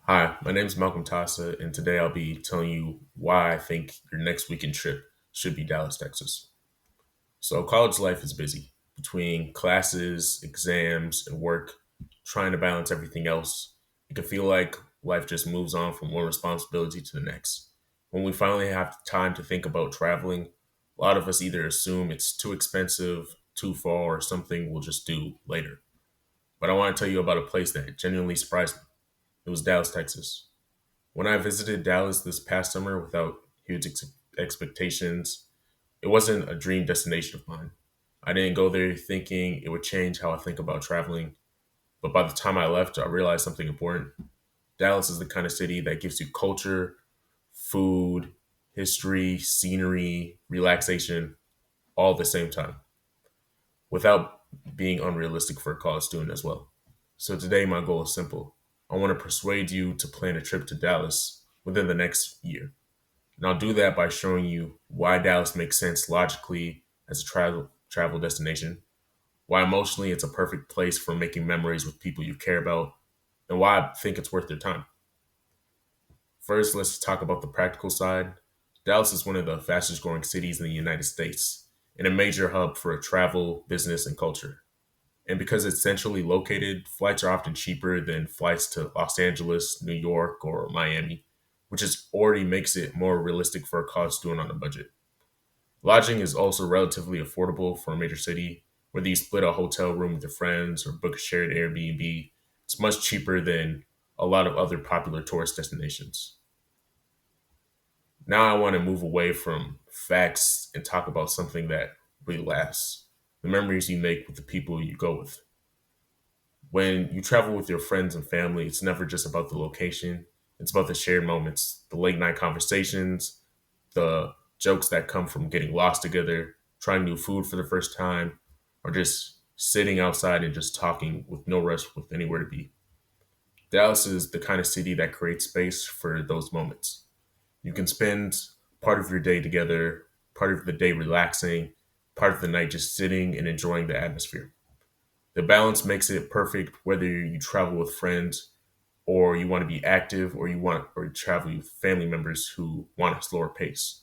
Hi, my name is Malcolm Tassa, and today I'll be telling you why I think your next weekend trip should be Dallas, Texas. So, college life is busy between classes, exams, and work, trying to balance everything else. It can feel like life just moves on from one responsibility to the next. When we finally have time to think about traveling, a lot of us either assume it's too expensive, too far, or something we'll just do later. But I want to tell you about a place that genuinely surprised me. It was Dallas, Texas. When I visited Dallas this past summer without huge expectations, it wasn't a dream destination of mine. I didn't go there thinking it would change how I think about traveling, but by the time I left, I realized something important. Dallas is the kind of city that gives you culture, food, history, scenery, relaxation, all at the same time, without being unrealistic for a college student as well. So today, my goal is simple. I want to persuade you to plan a trip to Dallas within the next year. And I'll do that by showing you why Dallas makes sense logically as a travel destination, why emotionally it's a perfect place for making memories with people you care about, and why I think it's worth your time. First, let's talk about the practical side. Dallas is one of the fastest growing cities in the United States and a major hub for travel, business, and culture. And because it's centrally located, flights are often cheaper than flights to Los Angeles, New York, or Miami, which is already makes it more realistic for a college student on a budget. Lodging is also relatively affordable for a major city, whether you split a hotel room with your friends or book a shared Airbnb. It's much cheaper than a lot of other popular tourist destinations. Now I want to move away from facts and talk about something that really lasts: the memories you make with the people you go with. When you travel with your friends and family, it's never just about the location. It's about the shared moments, the late night conversations, the jokes that come from getting lost together, trying new food for the first time, or just sitting outside and just talking with no rush with anywhere to be. Dallas is the kind of city that creates space for those moments. You can spend part of your day together, part of the day relaxing, part of the night just sitting and enjoying the atmosphere. The balance makes it perfect whether you travel with friends or you want to be active or you travel with family members who want a slower pace.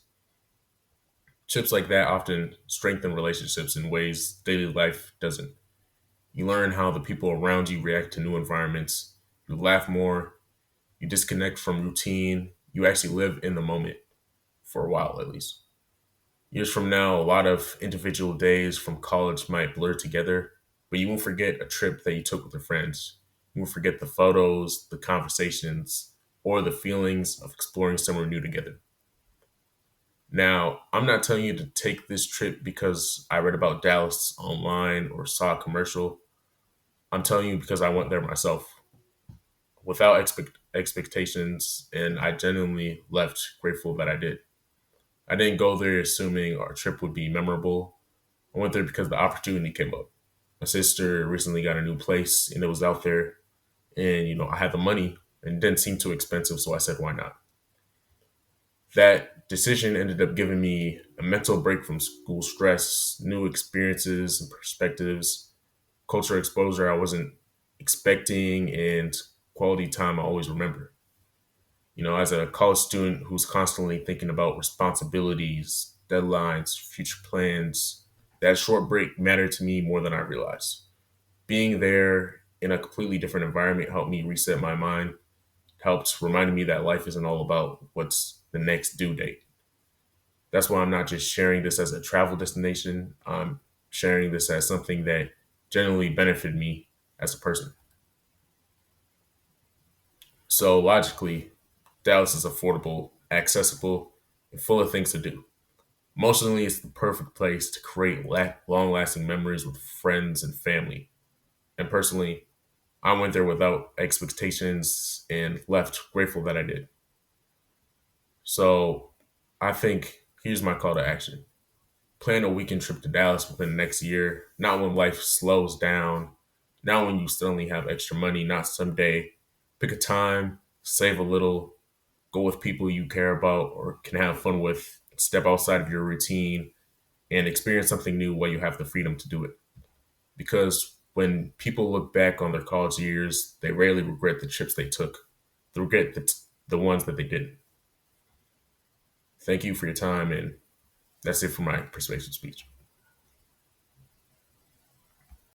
Trips like that often strengthen relationships in ways daily life doesn't. You learn how the people around you react to new environments. You laugh more, you disconnect from routine, you actually live in the moment for a while at least. Years from now, a lot of individual days from college might blur together, but you won't forget a trip that you took with your friends. You won't forget the photos, the conversations, or the feelings of exploring somewhere new together. Now, I'm not telling you to take this trip because I read about Dallas online or saw a commercial. I'm telling you because I went there myself without expectations, and I genuinely left grateful that I did. I didn't go there assuming our trip would be memorable. I went there because the opportunity came up. My sister recently got a new place and it was out there, and I had the money and it didn't seem too expensive, so I said, why not? That decision ended up giving me a mental break from school stress, new experiences and perspectives, culture exposure I wasn't expecting, and quality time I always remember. As a college student who's constantly thinking about responsibilities, deadlines, future plans, that short break mattered to me more than I realized. Being there in a completely different environment helped me reset my mind, helped reminding me that life isn't all about what's the next due date. That's why I'm not just sharing this as a travel destination. I'm sharing this as something that genuinely benefited me as a person. So logically, Dallas is affordable, accessible, and full of things to do. Emotionally, it's the perfect place to create long lasting memories with friends and family. And personally, I went there without expectations and left grateful that I did. So I think here's my call to action: plan a weekend trip to Dallas within the next year, not when life slows down, not when you suddenly have extra money, not someday. Pick a time, save a little, go with people you care about or can have fun with, step outside of your routine, and experience something new while you have the freedom to do it. Because when people look back on their college years, they rarely regret the trips they took. regret the ones that they didn't. Thank you for your time, and that's it for my persuasive speech.